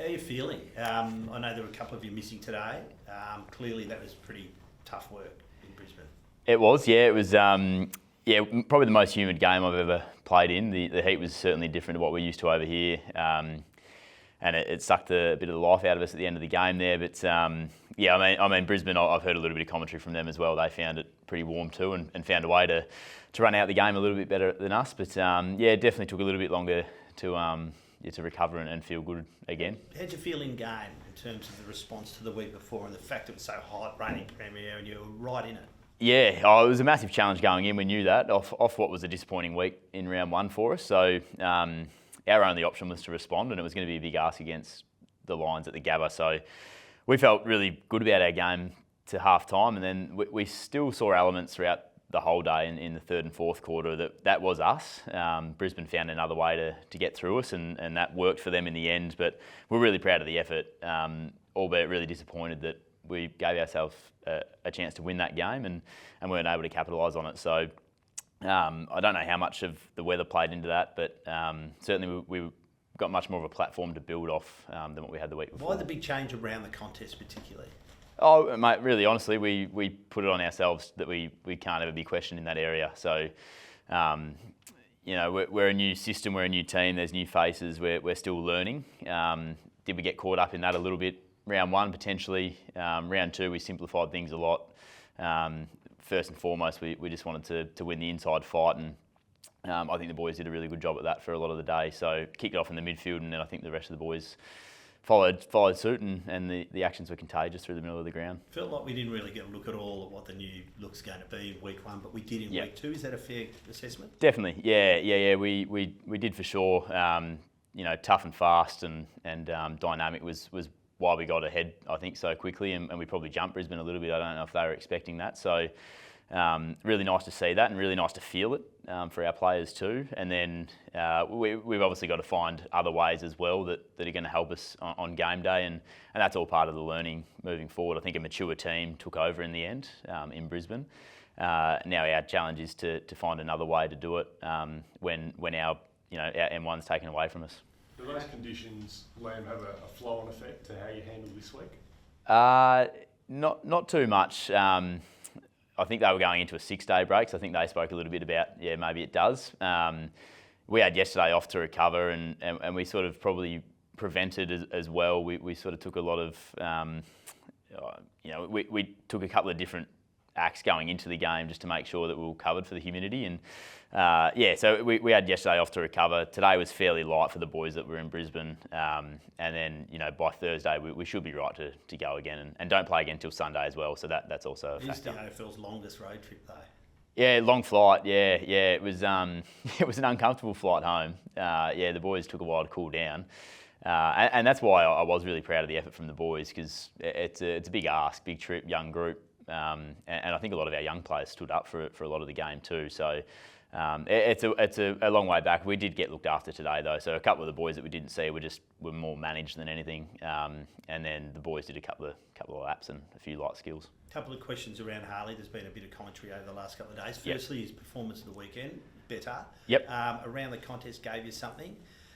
How are you feeling? I know there were a couple of you missing today. Clearly that was pretty tough work in Brisbane. It was, yeah. It was, probably the most humid game I've ever played in. The heat was certainly different to what we're used to over here. And it sucked a bit of the life out of us at the end of the game there. But I mean, Brisbane, I've heard a little bit of commentary from them as well. They found it pretty warm too and found a way to run out the game a little bit better than us. But it definitely took a little bit longer to recover and feel good again. How'd you feel in game in terms of the response to the week before and the fact it was so hot, raining Premier, and you were right in it? Yeah, it was a massive challenge going in. We knew that off what was a disappointing week in round one for us. So our only option was to respond, and it was going to be a big ask against the Lions at the Gabba. So we felt really good about our game to half time, and then we still saw elements throughout the whole day in the third and fourth quarter that was us. Brisbane found another way to get through us, and that worked for them in the end. But we're really proud of the effort, albeit really disappointed that we gave ourselves a chance to win that game and weren't able to capitalise on it. So I don't know how much of the weather played into that, but certainly we got much more of a platform to build off than what we had the week before. Why the big change around the contest particularly? Oh, mate, really, honestly, we put it on ourselves that we can't ever be questioned in that area. So, we're a new system, we're a new team, there's new faces, we're still learning. Did we get caught up in that a little bit? Round one, potentially. Round two, we simplified things a lot. First and foremost, we just wanted to win the inside fight, and I think the boys did a really good job at that for a lot of the day. So, kicked it off in the midfield, and then I think the rest of the boys followed suit, and the actions were contagious through the middle of the ground. Felt like we didn't really get a look at all at what the new look's going to be in week one, but we did in week two. Is that a fair assessment? Definitely, yeah. We did for sure. Tough and fast and dynamic was why we got ahead, I think, so quickly, and we probably jumped Brisbane a little bit. I don't know if they were expecting that. So really nice to see that, and really nice to feel it for our players too. And then we've obviously got to find other ways as well that are going to help us on game day, and that's all part of the learning moving forward. I think a mature team took over in the end in Brisbane. Now our challenge is to find another way to do it when our M1's taken away from us. Do those conditions, Liam, have a flow-on effect to how you handle this week? Not too much. I think they were going into a 6-day break, so I think they spoke a little bit about, maybe it does. We had yesterday off to recover, and we sort of probably prevented as well. We sort of took a lot of, we took a couple of different acts going into the game just to make sure that we were covered for the humidity. And so we had yesterday off to recover. Today was fairly light for the boys that were in Brisbane. And then, by Thursday, we should be right to go again and don't play again until Sunday as well. So that's also a factor. It is the AFL's longest road trip though. Yeah, long flight. Yeah. It was it was an uncomfortable flight home. The boys took a while to cool down. And that's why I was really proud of the effort from the boys, because it's a big ask, big trip, young group. And I think a lot of our young players stood up for a lot of the game too. So it's a long way back. We did get looked after today though. So a couple of the boys that we didn't see were more managed than anything. And then the boys did a couple of laps and a few light skills. A couple of questions around Harley. There's been a bit of commentary over the last couple of days. Firstly, his performance of the weekend, better. Yep. Around the contest gave you something.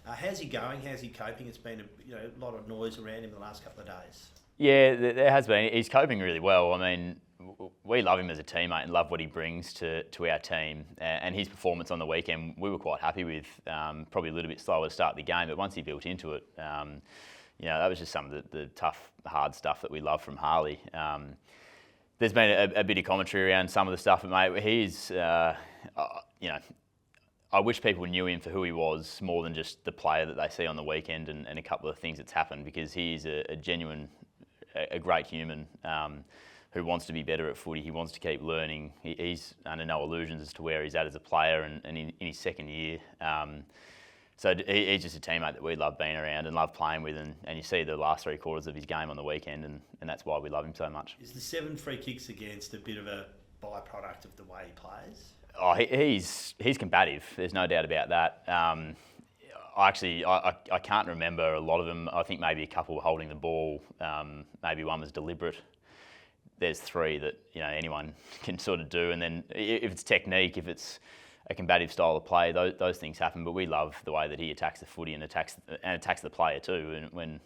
How's he going? How's he coping? It's been a lot of noise around him the last couple of days. Yeah, there has been. He's coping really well. I mean, we love him as a teammate and love what he brings to our team. And his performance on the weekend, we were quite happy with. Probably a little bit slower to start the game, but once he built into it, that was just some of the tough, hard stuff that we love from Harley. There's been a bit of commentary around some of the stuff, but mate, he's, I wish people knew him for who he was more than just the player that they see on the weekend and a couple of things that's happened, because he's a genuine, a great human who wants to be better at footy. He wants to keep learning. He's under no illusions as to where he's at as a player and in his second year. So he's just a teammate that we love being around and love playing with, and you see the last 3 quarters of his game on the weekend, and that's why we love him so much. Is the 7 free kicks against a bit of a byproduct of the way he plays? Oh, he's combative. There's no doubt about that. I can't remember a lot of them. I think maybe a couple were holding the ball. Maybe one was deliberate. There's 3 that anyone can sort of do, and then if it's technique, if it's a combative style of play, those things happen. But we love the way that he attacks the footy and attacks the player too. And when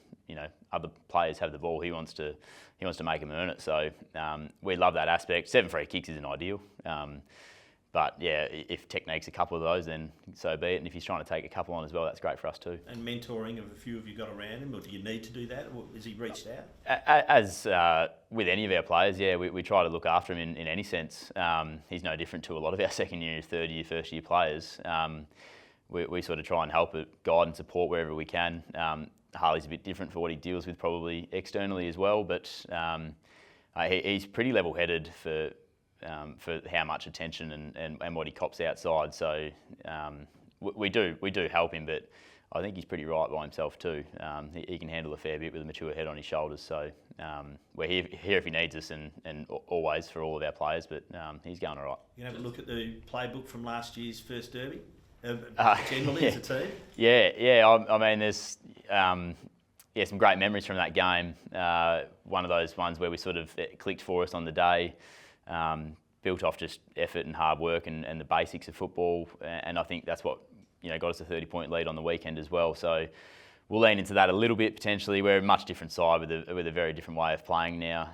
other players have the ball, he wants to make them earn it. So we love that aspect. 7 free kicks isn't ideal. But yeah, if technique's a couple of those, then so be it. And if he's trying to take a couple on as well, that's great for us too. And mentoring of a few of you got around him, or do you need to do that? Or has he reached out? As with any of our players, yeah, we try to look after him in any sense. He's no different to a lot of our second year, third year, first year players. We sort of try and help it, guide and support wherever we can. Harley's a bit different for what he deals with probably externally as well, but he's pretty level-headed for how much attention and what he cops outside. So we do help him, but I think he's pretty right by himself too. He can handle a fair bit with a mature head on his shoulders. So we're here if he needs us, and always for all of our players. But he's going all right. You have a look at the playbook from last year's first derby. Generally, as a team. Yeah. I mean, there's some great memories from that game. One of those ones where we sort of it clicked for us on the day. Built off just effort and hard work and the basics of football, and I think that's what got us a 30-point lead on the weekend as well. So we'll lean into that a little bit potentially. We're a much different side with a very different way of playing now.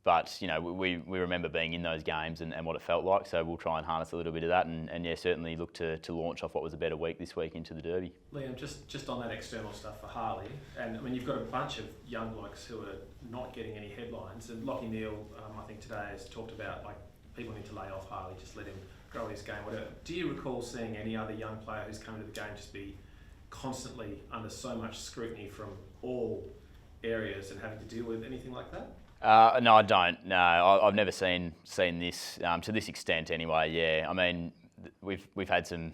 But we remember being in those games and what it felt like. So we'll try and harness a little bit of that, and certainly look to launch off what was a better week this week into the Derby. Liam, just on that external stuff for Harley, and I mean you've got a bunch of young blokes who are not getting any headlines, and Lockie Neal, I think today has talked about like people need to lay off Harley, just let him grow his game, whatever. Do you recall seeing any other young player who's come into the game just be constantly under so much scrutiny from all areas and having to deal with anything like that? No, I don't. No, I've never seen this to this extent. Anyway, yeah. I mean, we've had some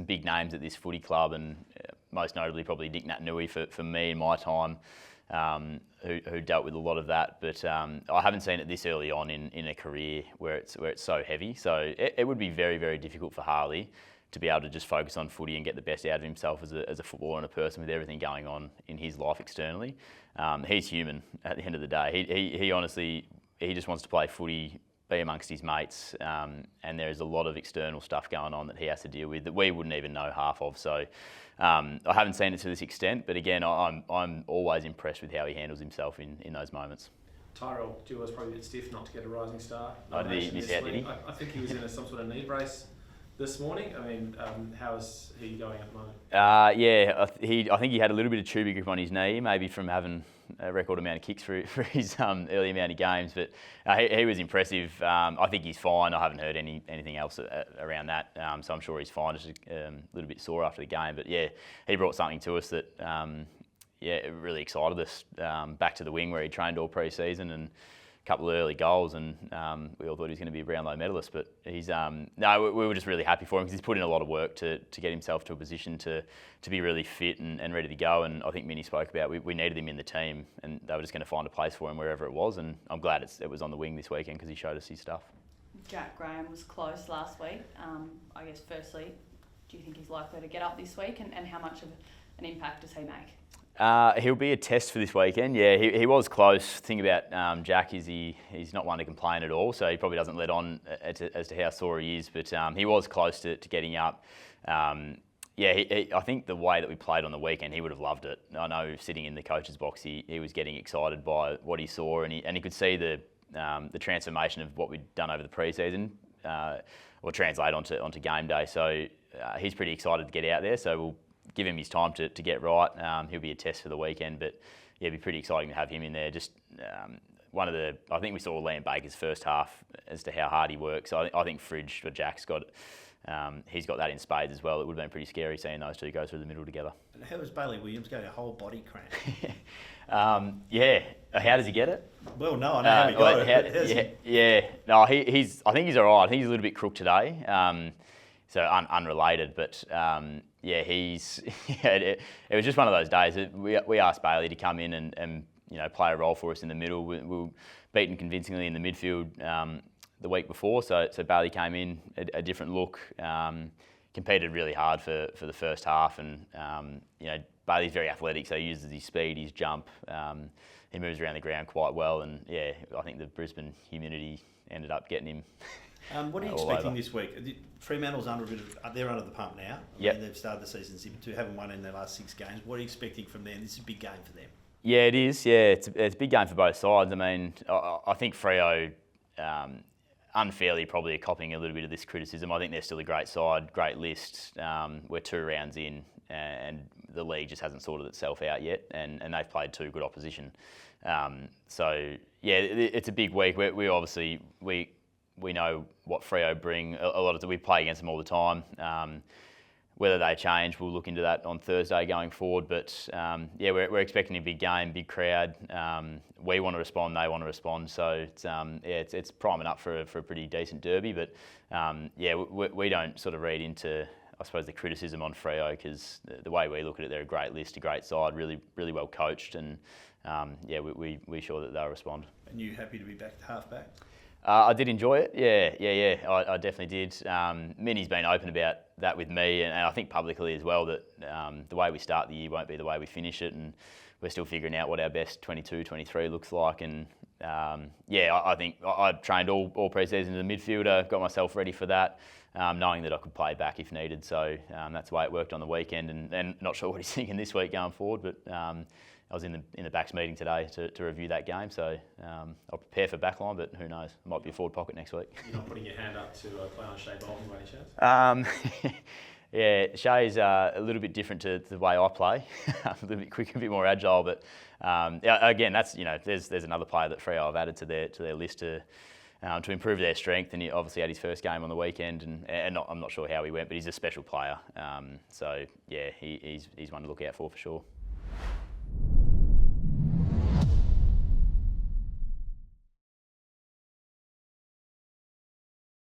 big names at this footy club, and most notably probably Dick Natanui for me in my time, who dealt with a lot of that. But I haven't seen it this early on in a career where it's so heavy. So it would be very, very difficult for Harley to be able to just focus on footy and get the best out of himself as a footballer and a person with everything going on in his life externally. He's human at the end of the day. He honestly, he just wants to play footy, be amongst his mates, and there's a lot of external stuff going on that he has to deal with that we wouldn't even know half of. So I haven't seen it to this extent, but again, I'm always impressed with how he handles himself in those moments. Tyrell Duo's probably a bit stiff not to get a Rising Star. Did he miss out, did he? I think he was in some sort of knee brace this morning. I mean, how is he going at the moment? Yeah, I think he had a little bit of tuber grip on his knee, maybe from having a record amount of kicks for his early amount of games. But he was impressive. I think he's fine. I haven't heard anything else around that, so I'm sure he's fine. Just a little bit sore after the game. But yeah, he brought something to us that it really excited us. Back to the wing where he trained all pre-season and couple of early goals, and we all thought he was going to be a Brownlow medalist, but he's we were just really happy for him because he's put in a lot of work to get himself to a position to be really fit and ready to go. And I think Minnie spoke about we needed him in the team, and they were just going to find a place for him wherever it was, and I'm glad it was on the wing this weekend because he showed us his stuff. Jack Graham was close last week. I guess firstly, do you think he's likely to get up this week, and how much of an impact does he make? He'll be a test for this weekend. Yeah, he was close. The thing about Jack is he's not one to complain at all, so he probably doesn't let on as to how sore he is. But he was close to getting up. I think the way that we played on the weekend, he would have loved it. I know sitting in the coach's box, he was getting excited by what he saw, and he could see the transformation of what we'd done over the pre-season, or translate onto game day. So he's pretty excited to get out there. So we'll give him his time to get right. He'll be a test for the weekend, but yeah, it'd be pretty exciting to have him in there. Just I think we saw Liam Baker's first half as to how hard he works. So I think Fridge for Jack's he's got that in spades as well. It would have been pretty scary seeing those two go through the middle together. And how was Bailey Williams going a whole body cramp? How does he get it? Well, no, I know how he got it. No, I think he's all right. I think he's a little bit crook today. So unrelated, but it was just one of those days. We asked Bailey to come in and play a role for us in the middle. We were beaten convincingly in the midfield the week before, so Bailey came in a different look, competed really hard for the first half, and Bailey's very athletic, so he uses his speed, his jump. He moves around the ground quite well, and I think the Brisbane humidity ended up getting him What are you all expecting over. this week? Fremantle's under a bit of, they're under the pump now. Yep. They've started the season 6-2, haven't won in their last 6 games. What are you expecting from them? This is a big game for them. Yeah, it is. Yeah, it's a big game for both sides. I mean, I think Freo unfairly probably are copying a little bit of this criticism. I think they're still a great side, great list. We're 2 rounds in, and the league just hasn't sorted itself out yet, and they've played 2 good opposition. So yeah, it's a big week. We obviously we know what Freo bring. A lot of we play against them all the time. Whether they change, we'll look into that on Thursday going forward. But yeah, we're expecting a big game, big crowd. We want to respond, they want to respond. So it's priming up for a pretty decent derby. But yeah, we don't sort of read into, I suppose, the criticism on Freo, because the way we look at it, they're a great list, a great side, really well coached, and yeah, we're sure that they'll respond. And you happy to be back to half-back? I did enjoy it. Yeah. I definitely did. Minnie's been open about that with me, and I think publicly as well, that the way we start the year won't be the way we finish it, and we're still figuring out what our best 22-23 looks like. And yeah, I think I trained all pre-season as a midfielder, got myself ready for that, knowing that I could play back if needed. So that's the way it worked on the weekend, and not sure what he's thinking this week going forward, but I was in the backs meeting today to review that game, so I'll prepare for backline, but who knows? I might be a forward pocket next week. You're not putting your hand up to play on Shea Bolton by any chance? Yeah, Shay's a little bit different to the way I play. A little bit quicker, a bit more agile, but yeah, again, that's, there's another player that Freo have added to their list to improve their strength, and he obviously had his first game on the weekend, and I'm not sure how he went, but he's a special player. So yeah, he's one to look out for sure.